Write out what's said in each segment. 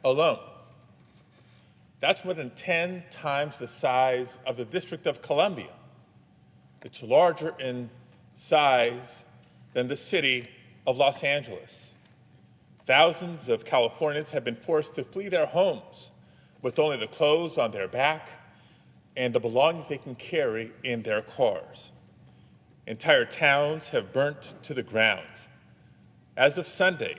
alone. That's more than 10 times the size of the District of Columbia. It's larger in size than the city of Los Angeles. Thousands of Californians have been forced to flee their homes with only the clothes on their back and the belongings they can carry in their cars. Entire towns have burnt to the ground. As of Sunday,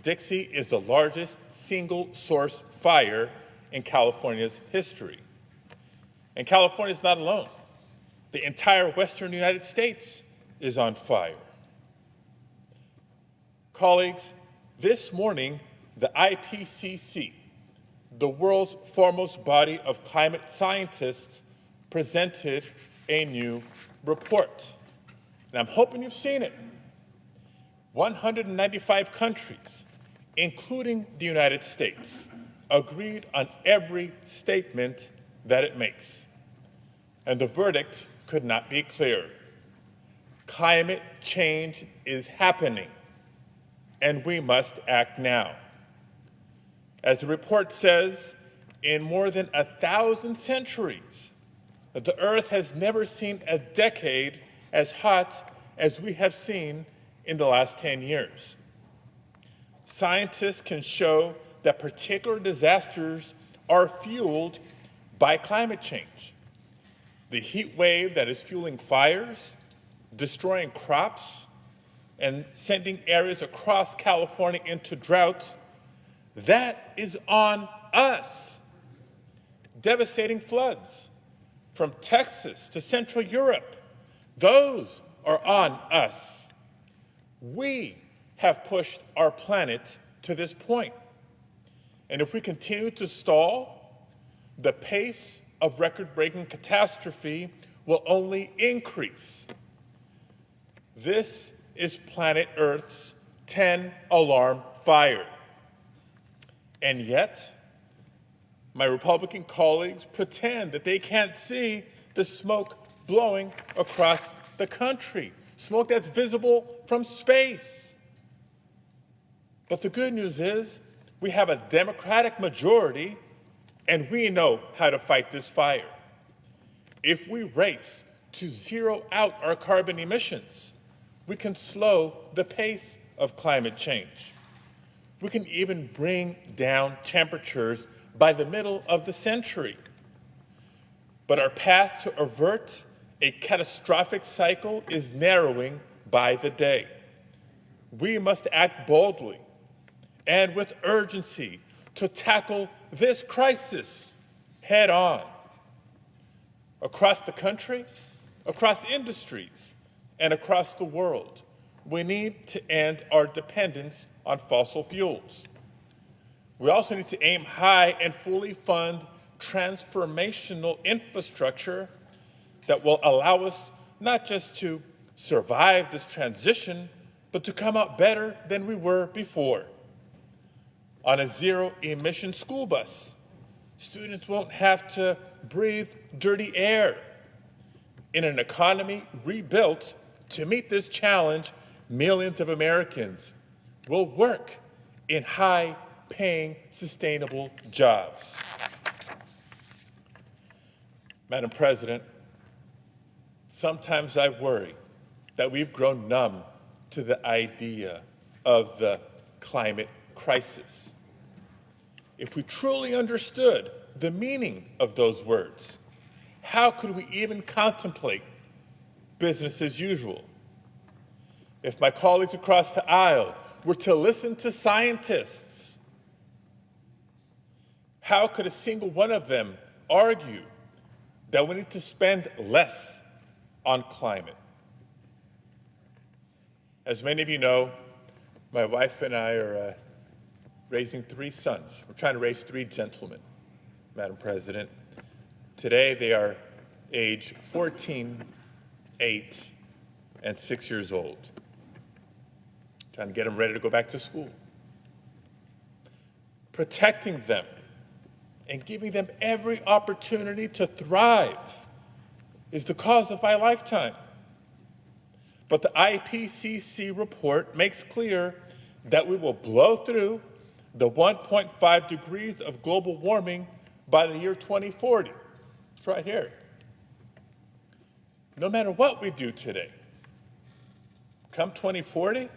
Dixie is the largest single-source fire in California's history. And California is not alone. The entire western United States is on fire. Colleagues, this morning, the IPCC, the world's foremost body of climate scientists, presented a new report. And I'm hoping you've seen it. 195 countries, including the United States, agreed on every statement that it makes. And the verdict could not be clearer. Climate change is happening, and we must act now. As the report says, in more than 1,000 centuries, the Earth has never seen a decade as hot as we have seen in the last 10 years. Scientists can show that particular disasters are fueled by climate change. The heat wave that is fueling fires, destroying crops, and sending areas across California into drought, that is on us. Devastating floods from Texas to Central Europe, those are on us. We have pushed our planet to this point. And if we continue to stall, the pace of record-breaking catastrophe will only increase. This is planet Earth's 10-alarm fire. And yet, my Republican colleagues pretend that they can't see the smoke blowing across the country, smoke that's visible from space. But the good news is we have a Democratic majority, and we know how to fight this fire. If we race to zero out our carbon emissions, we can slow the pace of climate change. We can even bring down temperatures by the middle of the century. But our path to avert a catastrophic cycle is narrowing by the day. We must act boldly and with urgency to tackle this crisis head on. Across the country, across industries, and across the world, we need to end our dependence on fossil fuels. We also need to aim high and fully fund transformational infrastructure that will allow us not just to survive this transition, but to come out better than we were before. On a zero-emission school bus, students won't have to breathe dirty air. In an economy rebuilt to meet this challenge, millions of Americans will work in high-paying, sustainable jobs. Madam President, sometimes I worry that we've grown numb to the idea of the climate crisis. If we truly understood the meaning of those words, how could we even contemplate business as usual? If my colleagues across the aisle were to listen to scientists, how could a single one of them argue that we need to spend less on climate? As many of you know, my wife and I are raising 3 sons. We're trying to raise 3 gentlemen, Madam President. Today they are age 14, 8, and 6 years old. Trying to get them ready to go back to school. Protecting them and giving them every opportunity to thrive is the cause of my lifetime. But the IPCC report makes clear that we will blow through the 1.5 degrees of global warming by the year 2040. It's right here. No matter what we do today, come 2040,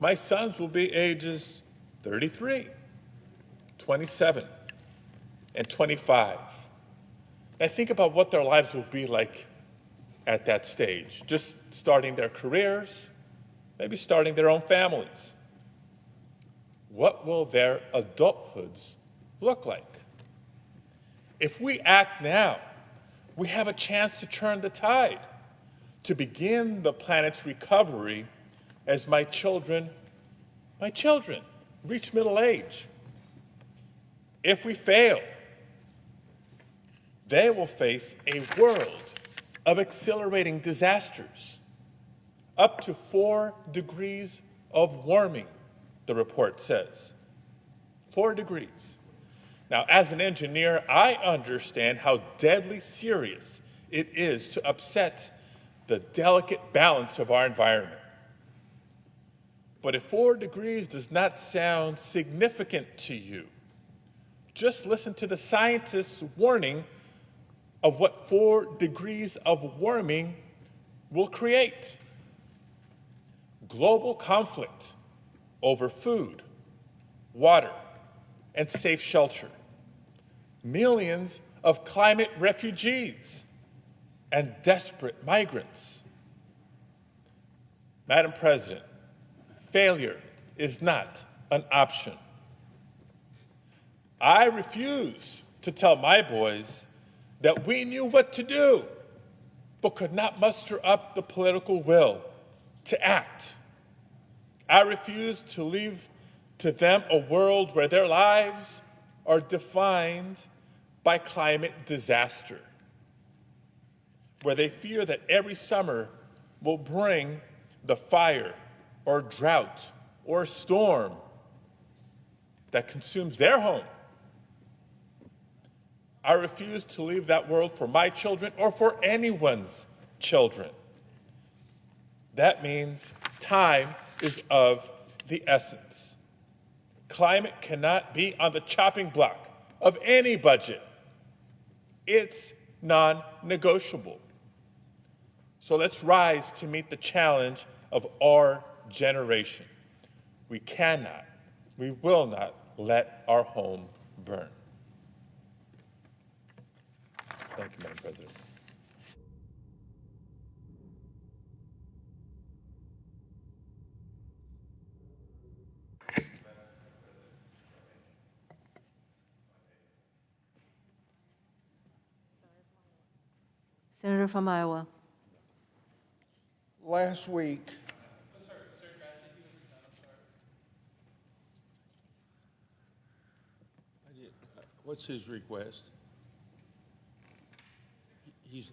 my sons will be ages 33, 27, and 25. And think about what their lives will be like at that stage, just starting their careers, maybe starting their own families. What will their adulthoods look like? If we act now, we have a chance to turn the tide, to begin the planet's recovery as my children reach middle age. If we fail, they will face a world of accelerating disasters, up to 4 degrees of warming, the report says. 4 degrees. Now, as an engineer, I understand how deadly serious it is to upset the delicate balance of our environment. But if 4 degrees does not sound significant to you, just listen to the scientists' warning of what 4 degrees of warming will create. Global conflict over food, water, and safe shelter. Millions of climate refugees and desperate migrants. Madam President, failure is not an option. I refuse to tell my boys that we knew what to do, but could not muster up the political will to act. I refuse to leave to them a world where their lives are defined by climate disaster, where they fear that every summer will bring the fire or drought or storm that consumes their home. I refuse to leave that world for my children or for anyone's children. That means time is of the essence. Climate cannot be on the chopping block of any budget. It's non-negotiable. So let's rise to meet the challenge of our generation. We cannot, we will not let our home burn. Thank you, Madam President. Senator from Iowa. Last week, what's his request? He's